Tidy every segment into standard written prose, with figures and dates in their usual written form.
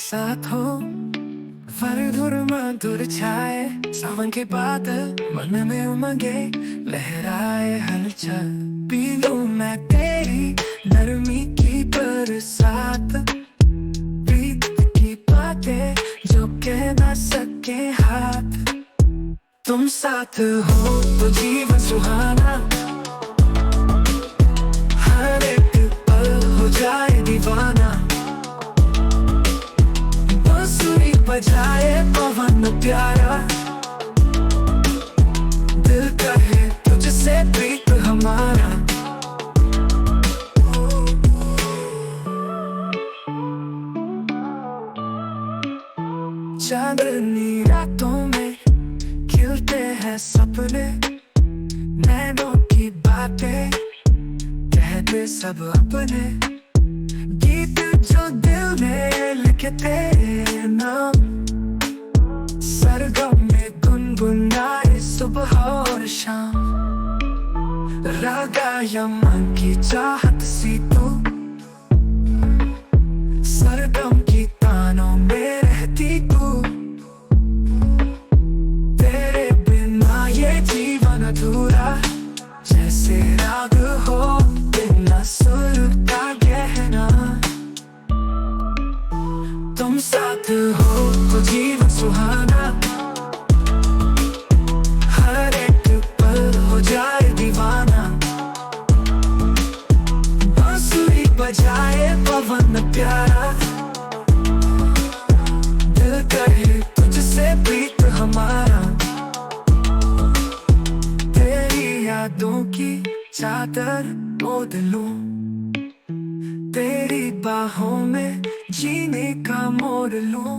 साथ हो मधुर मधुर छाए सावन के बादल मन में उमंगे लहराए हलचल पी लूं मैं तेरी नरमी की बरसात प्रीत की बातें जो कह ना सके हाथ तुम साथ हो तो जीवन सुहाना हर एक पल हो जाए दीवाना बांसुरी बजाए पवन प्यारा दिल कहे तुझसे प्रीत हमारा चांदनी रातों में खिलते हैं सपने नैनों की बातें कहते सब अपने गीत जो दिल में लिखे थे नाम सरगम में गुनगुनाए सुबह और शाम रागा यमन की चाहत सी तू सरगम की तानों में रहती तू तेरे बिना ये जीवन अधूरा जैसे राग हो बिना सुर का गहना तुम साथ हो तो जीवन सुहाना हर एक पल हो जाए दीवाना बांसुरी बजाए पवन प्यारा दिल कहे तुझसे प्रीत हमारा तेरी यादों की चादर ओढ़ लूं तेरी बाहों में जीने का मोड़ लूं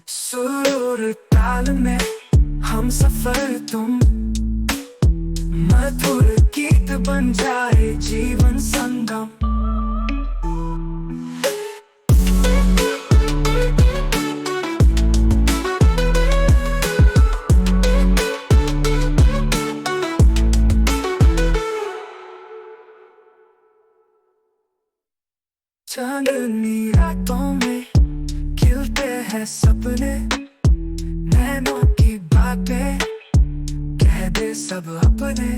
सुर ताल में हम सफर तुम मधुर गीत बन जाए जीवन संगम चांदनी रातों में खिलते हैं सपने नैनों की बातें कह दे सब अपने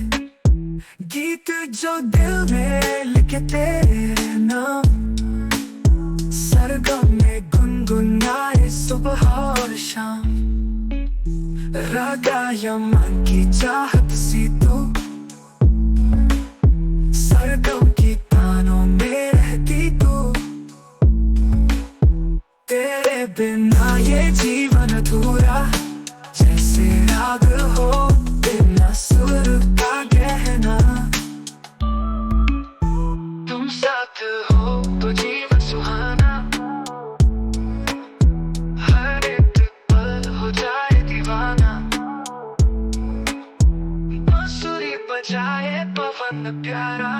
गीत जो दिल में लिखे तेरे नाम सरगम में गुनगुनाए सुबह और शाम रागा यमन की चाहत सी तू सरगम की तानों में रहती तू तेरे बिना ये जीवन अधूरा जैसे राग हो बिना सुर का गहना तुम साथ हो तो जीवन सुहाना हर एक पल हो जाए दीवाना बांसुरी बजाए पवन प्यारा